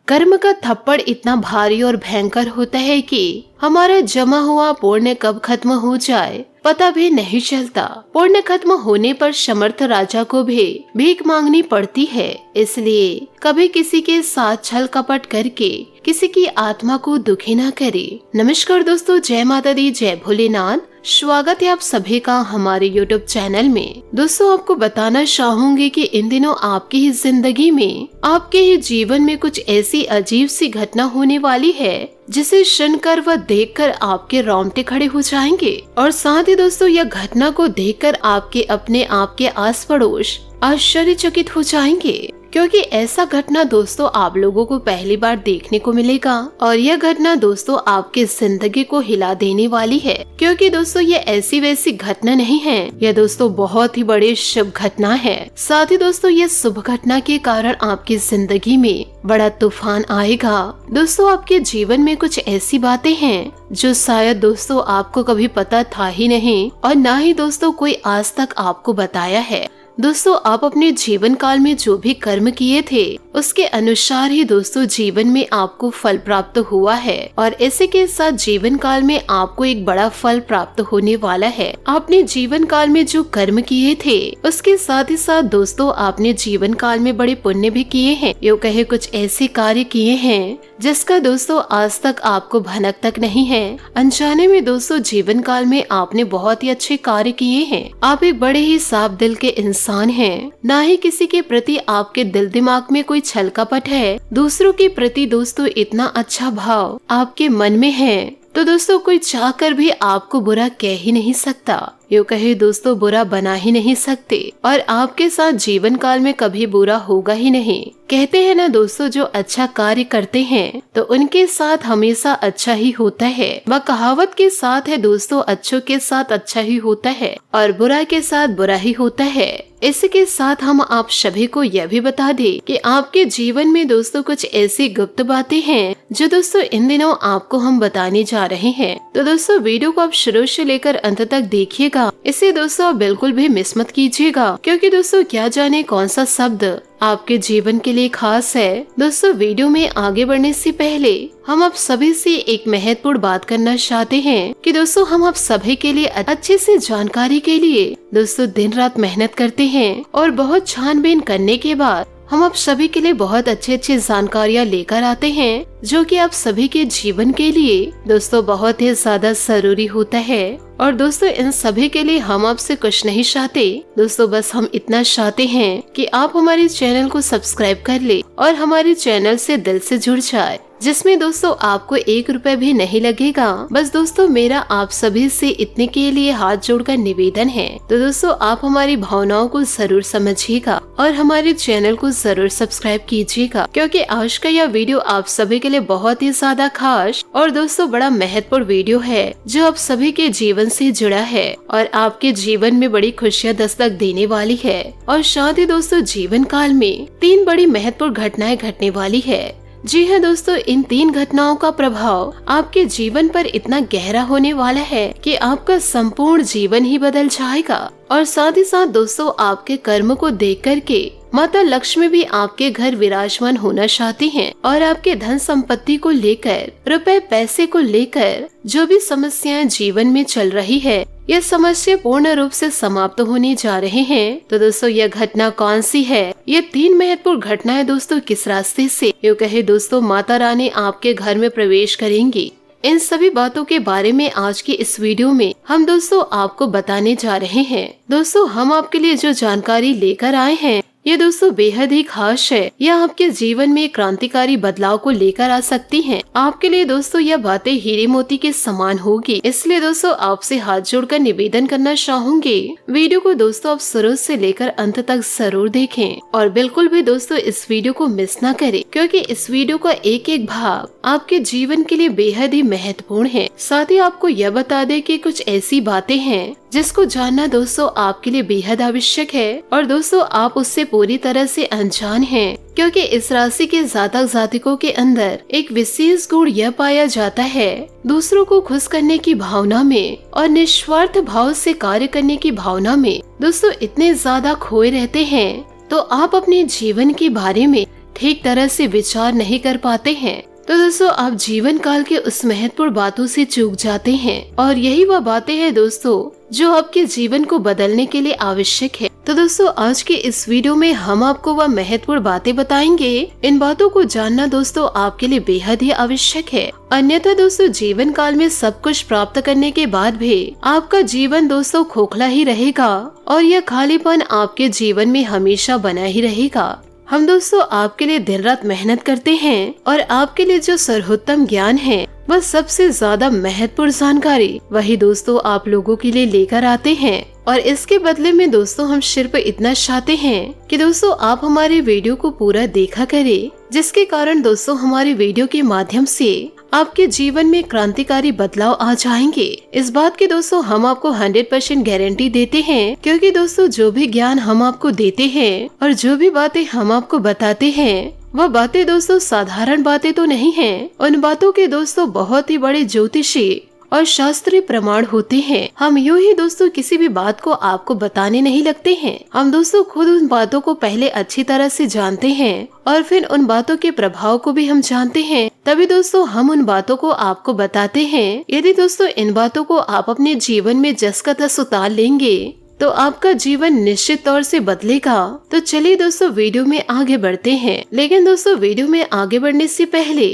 कर्म का थप्पड़ इतना भारी और भयंकर होता है कि हमारा जमा हुआ पुण्य कब खत्म हो जाए पता भी नहीं चलता। पुण्य खत्म होने पर समर्थ राजा को भी भीख मांगनी पड़ती है। इसलिए कभी किसी के साथ छल कपट करके किसी की आत्मा को दुखी ना करे। नमस्कार दोस्तों, जय माता दी, जय भोलेनाथ। स्वागत है आप सभी का हमारे YouTube चैनल में। दोस्तों, आपको बताना चाहूंगी कि इन दिनों आपकी ही जिंदगी में, आपके ही जीवन में कुछ ऐसी अजीब सी घटना होने वाली है जिसे सुनकर व देखकर आपके रोंगटे खड़े हो जाएंगे। और साथ ही दोस्तों, यह घटना को देखकर आपके अपने आप के आस पड़ोस आश्चर्यचकित हो जाएंगे, क्योंकि ऐसा घटना दोस्तों आप लोगों को पहली बार देखने को मिलेगा। और यह घटना दोस्तों आपकी जिंदगी को हिला देने वाली है, क्योंकि दोस्तों ये ऐसी वैसी घटना नहीं है। यह दोस्तों बहुत ही बड़ी शुभ घटना है। साथ ही दोस्तों ये शुभ घटना के कारण आपकी जिंदगी में बड़ा तूफान आएगा। दोस्तों आपके जीवन में कुछ ऐसी बातें हैं जो शायद दोस्तों आपको कभी पता था ही नहीं, और न ही दोस्तों कोई आज तक आपको बताया है। दोस्तों आप अपने जीवन काल में जो भी कर्म किए थे उसके अनुसार ही दोस्तों जीवन में आपको फल प्राप्त हुआ है, और इसी के साथ जीवन काल में आपको एक बड़ा फल प्राप्त होने वाला है। आपने जीवन काल में जो कर्म किए थे उसके साथ ही साथ दोस्तों आपने जीवन काल में बड़े पुण्य भी किए हैं। यूँ कहे कुछ ऐसे कार्य किए हैं जिसका दोस्तों आज तक आपको भनक तक नहीं है। अनजाने में दोस्तों जीवन काल में आपने बहुत ही अच्छे कार्य किए हैं। आप एक बड़े ही साफ दिल के इंसान हैं। ना ही किसी के प्रति आपके दिल दिमाग में कोई छल कपट है। दूसरों के प्रति दोस्तों इतना अच्छा भाव आपके मन में है, तो दोस्तों कोई चाहकर भी आपको बुरा कह ही नहीं सकता। यूँ कहे दोस्तों बुरा बना ही नहीं सकते, और आपके साथ जीवन काल में कभी बुरा होगा ही नहीं। कहते हैं ना दोस्तों, जो अच्छा कार्य करते हैं तो उनके साथ हमेशा अच्छा ही होता है। वह कहावत के साथ है दोस्तों, अच्छों के साथ अच्छा ही होता है और बुरा के साथ बुरा ही होता है। इसी के साथ हम आप सभी को यह भी बता दें कि आपके जीवन में दोस्तों कुछ ऐसी गुप्त बातें हैं जो दोस्तों इन दिनों आपको हम बताने जा रहे हैं। तो दोस्तों वीडियो को आप शुरू से लेकर अंत तक देखिएगा। इसे दोस्तों आप बिल्कुल भी मिस मत कीजिएगा, क्योंकि दोस्तों क्या जाने कौन सा शब्द आपके जीवन के लिए खास है। दोस्तों वीडियो में आगे बढ़ने से पहले हम आप सभी से एक महत्वपूर्ण बात करना चाहते हैं कि दोस्तों हम आप सभी के लिए अच्छे से जानकारी के लिए दोस्तों दिन रात मेहनत करते हैं, और बहुत छानबीन करने के बाद हम आप सभी के लिए बहुत अच्छी जानकारियाँ लेकर आते हैं, जो कि आप सभी के जीवन के लिए दोस्तों बहुत ही ज्यादा जरूरी होता है। और दोस्तों इन सभी के लिए हम आपसे कुछ नहीं चाहते दोस्तों, बस हम इतना चाहते हैं कि आप हमारे चैनल को सब्सक्राइब कर ले और हमारे चैनल से दिल से जुड़ जाए, जिसमें दोस्तों आपको 1 रुपए भी नहीं लगेगा। बस दोस्तों मेरा आप सभी से इतने के लिए हाथ जोड़कर निवेदन है। तो दोस्तों आप हमारी भावनाओं को जरूर समझिएगा और हमारे चैनल को जरूर सब्सक्राइब कीजिएगा, क्योंकि आज का यह वीडियो आप सभी के लिए बहुत ही ज्यादा खास और दोस्तों बड़ा महत्वपूर्ण वीडियो है, जो आप सभी के जीवन से जुड़ा है और आपके जीवन में बड़ी खुशियाँ दस्तक देने वाली है। और साथ ही दोस्तों जीवन काल में 3 बड़ी महत्वपूर्ण घटनाएं घटने वाली है। जी हाँ दोस्तों, इन 3 घटनाओं का प्रभाव आपके जीवन पर इतना गहरा होने वाला है कि आपका संपूर्ण जीवन ही बदल जाएगा। और साथ ही साथ दोस्तों आपके कर्म को देख करके माता लक्ष्मी भी आपके घर विराजमान होना चाहती हैं, और आपके धन संपत्ति को लेकर, रुपए पैसे को लेकर जो भी समस्याएं जीवन में चल रही है, यह समस्या पूर्ण रूप से समाप्त होने जा रहे हैं। तो दोस्तों यह घटना कौन सी है? ये 3 महत्वपूर्ण घटनाएं दोस्तों किस रास्ते से, यूँ कहे दोस्तों माता रानी आपके घर में प्रवेश करेंगी, इन सभी बातों के बारे में आज की इस वीडियो में हम दोस्तों आपको बताने जा रहे हैं। दोस्तों हम आपके लिए जो जानकारी लेकर आए हैं ये दोस्तों बेहद ही खास है। यह आपके जीवन में क्रांतिकारी बदलाव को लेकर आ सकती हैं। आपके लिए दोस्तों यह बातें हीरे मोती के समान होगी, इसलिए दोस्तों आपसे हाथ जोड़कर निवेदन करना चाहूंगी, वीडियो को दोस्तों आप शुरू से लेकर अंत तक जरूर देखें, और बिल्कुल भी दोस्तों इस वीडियो को मिस ना करें, क्योंकि इस वीडियो का एक एक भाग आपके जीवन के लिए बेहद ही महत्वपूर्ण है। साथ ही आपको यह बता दें कि कुछ ऐसी बातें हैं जिसको जानना दोस्तों आपके लिए बेहद आवश्यक है, और दोस्तों आप उससे पूरी तरह से अनजान हैं, क्योंकि इस राशि के जातक जातिकों के अंदर एक विशेष गुण यह पाया जाता है, दूसरों को खुश करने की भावना में और निस्वार्थ भाव से कार्य करने की भावना में दोस्तों इतने ज्यादा खोए रहते हैं। तो आप अपने जीवन के बारे में ठीक तरह से विचार नहीं कर पाते हैं तो दोस्तों आप जीवन काल के उस महत्वपूर्ण बातों से चूक जाते हैं। और यही वह बातें हैं दोस्तों जो आपके जीवन को बदलने के लिए आवश्यक है। तो दोस्तों आज के इस वीडियो में हम आपको वह महत्वपूर्ण बातें बताएंगे। इन बातों को जानना दोस्तों आपके लिए बेहद ही आवश्यक है। अन्यथा दोस्तों जीवन काल में सब कुछ प्राप्त करने के बाद भी आपका जीवन दोस्तों खोखला ही रहेगा और यह खालीपन आपके जीवन में हमेशा बना ही रहेगा। हम दोस्तों आपके लिए दिन रात मेहनत करते हैं और आपके लिए जो सर्वोत्तम ज्ञान है वह सबसे ज्यादा महत्वपूर्ण जानकारी वही दोस्तों आप लोगों के लिए लेकर आते हैं। और इसके बदले में दोस्तों हम सिर्फ इतना चाहते हैं कि दोस्तों आप हमारे वीडियो को पूरा देखा करें, जिसके कारण दोस्तों हमारे वीडियो के माध्यम से आपके जीवन में क्रांतिकारी बदलाव आ जाएंगे। इस बात की दोस्तों हम आपको 100% गारंटी देते हैं, क्योंकि दोस्तों जो भी ज्ञान हम आपको देते हैं और जो भी बातें हम आपको बताते हैं वह बातें दोस्तों साधारण बातें तो नहीं हैं। उन बातों के दोस्तों बहुत ही बड़े ज्योतिषी और शास्त्रीय प्रमाण होते हैं। हम यूं ही दोस्तों किसी भी बात को आपको बताने नहीं लगते हैं। हम दोस्तों खुद उन बातों को पहले अच्छी तरह से जानते हैं और फिर उन बातों के प्रभाव को भी हम जानते हैं, तभी दोस्तों हम उन बातों को आपको बताते हैं। यदि दोस्तों इन बातों को आप अपने जीवन में जस का तस उतार लेंगे तो आपका जीवन निश्चित तौर से बदलेगा। तो चलिए दोस्तों वीडियो में आगे बढ़ते हैं। लेकिन दोस्तों वीडियो में आगे बढ़ने से पहले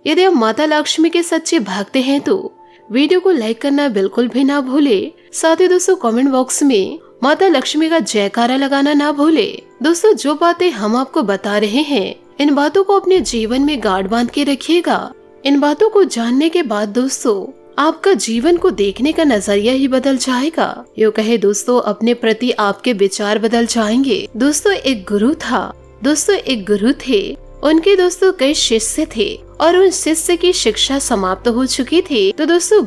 यदि आप माता लक्ष्मी के सच्चे भक्त हैं तो वीडियो को लाइक करना बिल्कुल भी ना भूले। साथ ही दोस्तों कमेंट बॉक्स में माता लक्ष्मी का जयकारा लगाना ना भूले। दोस्तों जो बातें हम आपको बता रहे हैं इन बातों को अपने जीवन में गांठ बांध के रखिएगा। इन बातों को जानने के बाद दोस्तों आपका जीवन को देखने का नजरिया ही बदल जाएगा। यूँ कहे दोस्तों अपने प्रति आपके विचार बदल जाएंगे। दोस्तों एक गुरु थे। उनके दोस्तों कई शिष्य थे और उन शिष्य की शिक्षा समाप्त हो चुकी थी। तो दोस्तों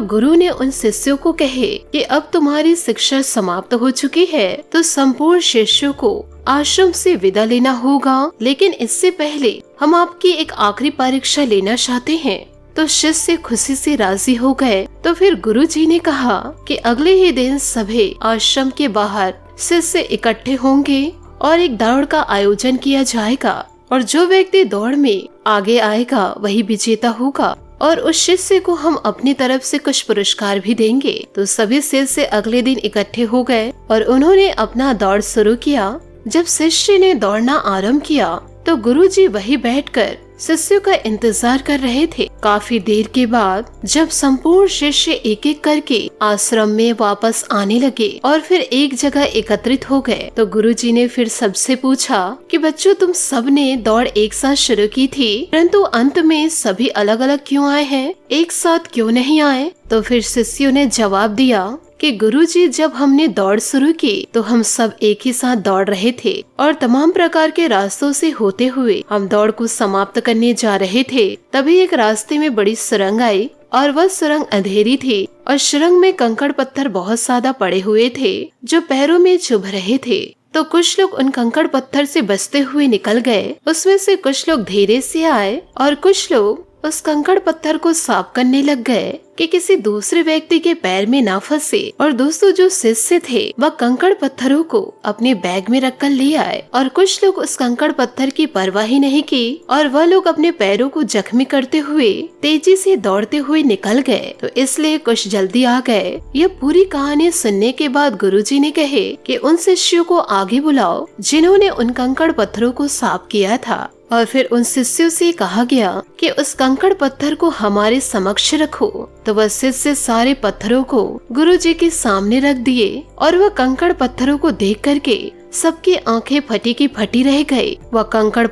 गुरु ने उन शिष्यों को कहे कि अब तुम्हारी शिक्षा समाप्त हो चुकी है तो संपूर्ण शिष्यों को आश्रम से विदा लेना होगा। लेकिन इससे पहले हम आपकी एक आखिरी परीक्षा लेना चाहते हैं। तो शिष्य खुशी से राजी हो गए। तो फिर गुरुजी ने कहा कि अगले ही दिन सभी आश्रम के बाहर शिष्य इकट्ठे होंगे और एक दौड़ का आयोजन किया जाएगा और जो व्यक्ति दौड़ में आगे आएगा वही विजेता होगा और उस शिष्य को हम अपनी तरफ से कुछ पुरस्कार भी देंगे। तो सभी शिष्य अगले दिन इकट्ठे हो गए और उन्होंने अपना दौड़ शुरू किया। जब शिष्य ने दौड़ना आरंभ किया तो गुरुजी वही बैठकर शिष्यों का इंतजार कर रहे थे। काफी देर के बाद जब संपूर्ण शिष्य एक एक करके आश्रम में वापस आने लगे और फिर एक जगह एकत्रित हो गए तो गुरुजी ने फिर सबसे पूछा कि बच्चों तुम सब ने दौड़ एक साथ शुरू की थी, परंतु अंत में सभी अलग अलग क्यों आए हैं, एक साथ क्यों नहीं आए? तो फिर शिष्यों ने जवाब दिया कि गुरुजी जब हमने दौड़ शुरू की तो हम सब एक ही साथ दौड़ रहे थे और तमाम प्रकार के रास्तों से होते हुए हम दौड़ को समाप्त करने जा रहे थे। तभी एक रास्ते में बड़ी सुरंग आई और वह सुरंग अंधेरी थी और सुरंग में कंकड़ पत्थर बहुत ज्यादा पड़े हुए थे जो पैरों में चुभ रहे थे। तो कुछ लोग उन कंकड़ पत्थर से बचते हुए निकल गए। उसमें से कुछ लोग धीरे से आए और कुछ लोग उस कंकड़ पत्थर को साफ करने लग गए कि किसी दूसरे व्यक्ति के पैर में ना फंसे। और दोस्तों जो शिष्य थे वह कंकड़ पत्थरों को अपने बैग में रखकर ले आए और कुछ लोग उस कंकड़ पत्थर की परवाह ही नहीं की और वह लोग अपने पैरों को जख्मी करते हुए तेजी से दौड़ते हुए निकल गए। तो इसलिए कुछ जल्दी आ गए। यह पूरी कहानी सुनने के बाद गुरुजी ने कहे कि उन शिष्यों को आगे बुलाओ जिन्होंने उन कंकड़ पत्थरों को साफ किया था। और फिर उन शिष्यों से कहा गया कि उस कंकड़ पत्थर को हमारे समक्ष रखो। तो वह शिष्य सारे पत्थरों को गुरुजी के सामने रख दिए और वह कंकड़ पत्थरों को देख करके सबकी आंखें फटी की फटी रह गई। वह कंकड़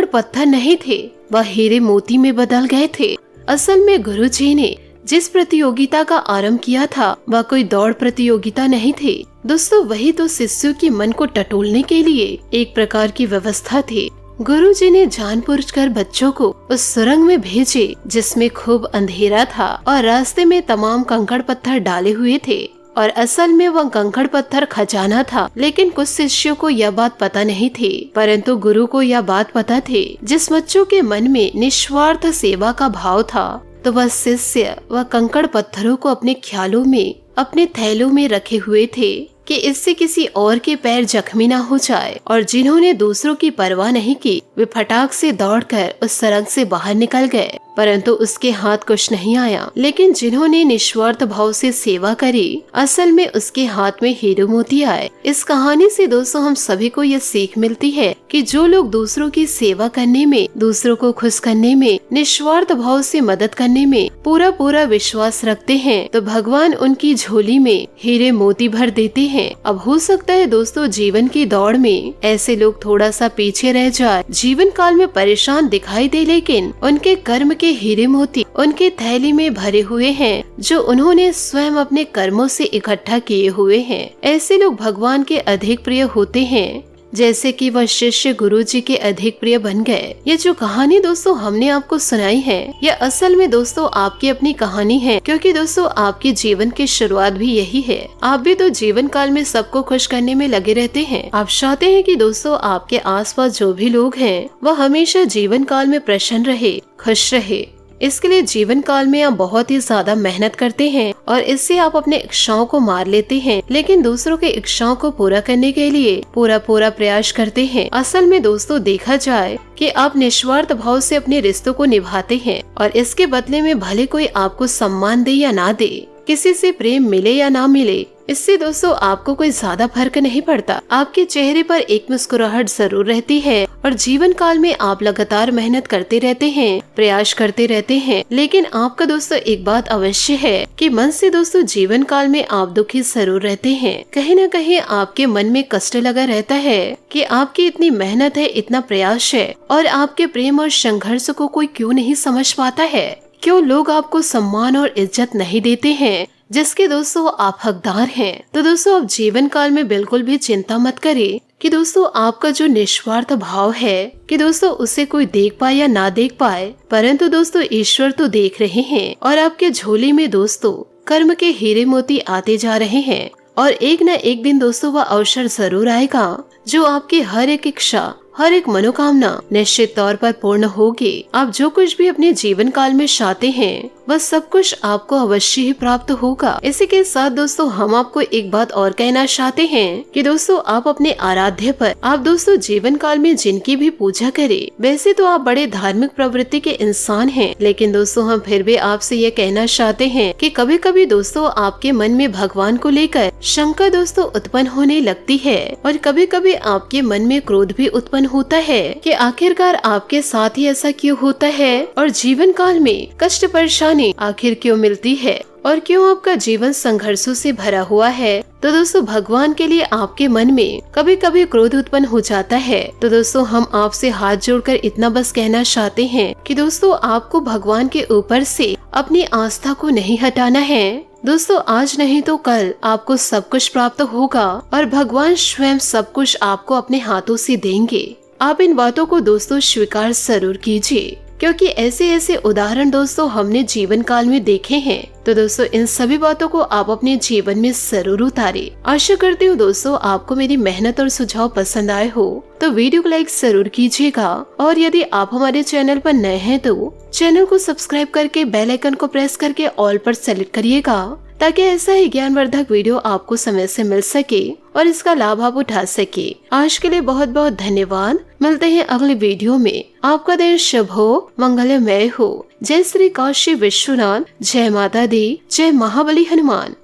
पत्थर नहीं थे, वह हीरे मोती में बदल गए थे। असल में गुरुजी ने जिस प्रतियोगिता का आरंभ किया था वह कोई दौड़ प्रतियोगिता नहीं थी दोस्तों, वही तो शिष्यों के मन को टटोलने के लिए एक प्रकार की व्यवस्था थी। गुरुजी ने जानबूझकर बच्चों को उस सुरंग में भेजे जिसमें खूब अंधेरा था और रास्ते में तमाम कंकड़ पत्थर डाले हुए थे और असल में वह कंकड़ पत्थर खजाना था। लेकिन कुछ शिष्यों को यह बात पता नहीं थी, परंतु गुरु को यह बात पता थी। जिस बच्चों के मन में निस्वार्थ सेवा का भाव था तो वह शिष्य वह कंकड़ पत्थरों को अपने ख्यालों में अपने थैलों में रखे हुए थे कि इससे किसी और के पैर जख्मी ना हो जाए, और जिन्होंने दूसरों की परवाह नहीं की वे फटाक से दौड़कर उस सड़क से बाहर निकल गए, परंतु उसके हाथ कुछ नहीं आया। लेकिन जिन्होंने निस्वार्थ भाव से सेवा करी, असल में उसके हाथ में हीरे मोती आए। इस कहानी से दोस्तों हम सभी को ये सीख मिलती है कि जो लोग दूसरों की सेवा करने में, दूसरों को खुश करने में, निस्वार्थ भाव से मदद करने में पूरा पूरा विश्वास रखते हैं, तो भगवान उनकी झोली में हीरे मोती भर देते हैं। अब हो सकता है दोस्तों जीवन की दौड़ में ऐसे लोग थोड़ा सा पीछे रह जाए, जीवन काल में परेशान दिखाई दे, लेकिन उनके कर्म के हीरे मोती उनके थैली में भरे हुए हैं, जो उन्होंने स्वयं अपने कर्मों से इकट्ठा किए हुए हैं। ऐसे लोग भगवान के अधिक प्रिय होते हैं, जैसे कि वह शिष्य गुरु जी के अधिक प्रिय बन गए। ये जो कहानी दोस्तों हमने आपको सुनाई है, ये असल में दोस्तों आपकी अपनी कहानी है, क्योंकि दोस्तों आपके जीवन की शुरुआत भी यही है। आप भी तो जीवन काल में सबको खुश करने में लगे रहते हैं। आप चाहते हैं कि दोस्तों आपके आसपास जो भी लोग हैं वह हमेशा जीवन काल में प्रसन्न रहे, खुश रहे। इसके लिए जीवन काल में आप बहुत ही ज्यादा मेहनत करते हैं और इससे आप अपने इच्छाओं को मार लेते हैं, लेकिन दूसरों के इच्छाओं को पूरा करने के लिए पूरा प्रयास करते हैं। असल में दोस्तों देखा जाए कि आप निस्वार्थ भाव से अपने रिश्तों को निभाते हैं, और इसके बदले में भले कोई आपको सम्मान दे या ना दे, किसी से प्रेम मिले या ना मिले, इससे दोस्तों आपको कोई ज्यादा फर्क नहीं पड़ता। आपके चेहरे पर एक मुस्कुराहट जरूर रहती है, और जीवन काल में आप लगातार मेहनत करते रहते हैं, प्रयास करते रहते हैं। लेकिन आपका दोस्तों एक बात अवश्य है कि मन से दोस्तों जीवन काल में आप दुखी जरूर रहते हैं। कहीं न कहीं आपके मन में कष्ट लगा रहता है कि आपकी इतनी मेहनत है, इतना प्रयास है, और आपके प्रेम और संघर्ष को कोई क्यों नहीं समझ पाता है। क्यों लोग आपको सम्मान और इज्जत नहीं देते हैं जिसके दोस्तों आप हकदार हैं। तो दोस्तों आप जीवन काल में बिल्कुल भी चिंता मत करें कि दोस्तों आपका जो निस्वार्थ भाव है कि दोस्तों उसे कोई देख पाए या ना देख पाए, परंतु दोस्तों ईश्वर तो देख रहे हैं, और आपके झोली में दोस्तों कर्म के हीरे मोती आते जा रहे हैं। और एक न एक दिन दोस्तों वह अवसर जरूर आएगा जो आपकी हर एक इच्छा, हर एक मनोकामना निश्चित तौर पर पूर्ण होगी। आप जो कुछ भी अपने जीवन काल में चाहते हैं वह सब कुछ आपको अवश्य ही प्राप्त होगा। इसी के साथ दोस्तों हम आपको एक बात और कहना चाहते हैं कि दोस्तों आप अपने आराध्य पर आप दोस्तों जीवन काल में जिनकी भी पूजा करें, वैसे तो आप बड़े धार्मिक प्रवृत्ति के इंसान हैं, लेकिन दोस्तों हम फिर भी आपसे ये कहना चाहते हैं कि कभी कभी दोस्तों आपके मन में भगवान को लेकर शंका दोस्तों उत्पन्न होने लगती है, और कभी कभी आपके मन में क्रोध भी उत्पन्न होता है कि आखिरकार आपके साथ ही ऐसा क्यों होता है, और जीवन काल में कष्ट परेशानी आखिर क्यों मिलती है, और क्यों आपका जीवन संघर्षों से भरा हुआ है। तो दोस्तों भगवान के लिए आपके मन में कभी कभी क्रोध उत्पन्न हो जाता है। तो दोस्तों हम आपसे हाथ जोड़कर इतना बस कहना चाहते हैं कि दोस्तों आपको भगवान के ऊपर से अपनी आस्था को नहीं हटाना है। दोस्तों आज नहीं तो कल आपको सब कुछ प्राप्त होगा, और भगवान स्वयं सब कुछ आपको अपने हाथों से देंगे। आप इन बातों को दोस्तों स्वीकार जरूर कीजिए, क्योंकि ऐसे ऐसे उदाहरण दोस्तों हमने जीवन काल में देखे हैं। तो दोस्तों इन सभी बातों को आप अपने जीवन में जरूर उतारें। आशा करती हूँ दोस्तों आपको मेरी मेहनत और सुझाव पसंद आए हो, तो वीडियो को लाइक जरूर कीजिएगा, और यदि आप हमारे चैनल पर नए हैं तो चैनल को सब्सक्राइब करके बेल आइकन को प्रेस करके ऑल पर सेलेक्ट करिएगा, ताकि ऐसा ही ज्ञानवर्धक वीडियो आपको समय से मिल सके और इसका लाभ आप उठा सके। आज के लिए बहुत बहुत धन्यवाद। मिलते हैं अगले वीडियो में। आपका दिन शुभ हो, मंगलमय हो। जय श्री काशी विश्वनाथ, जय माता दी, जय महाबली हनुमान।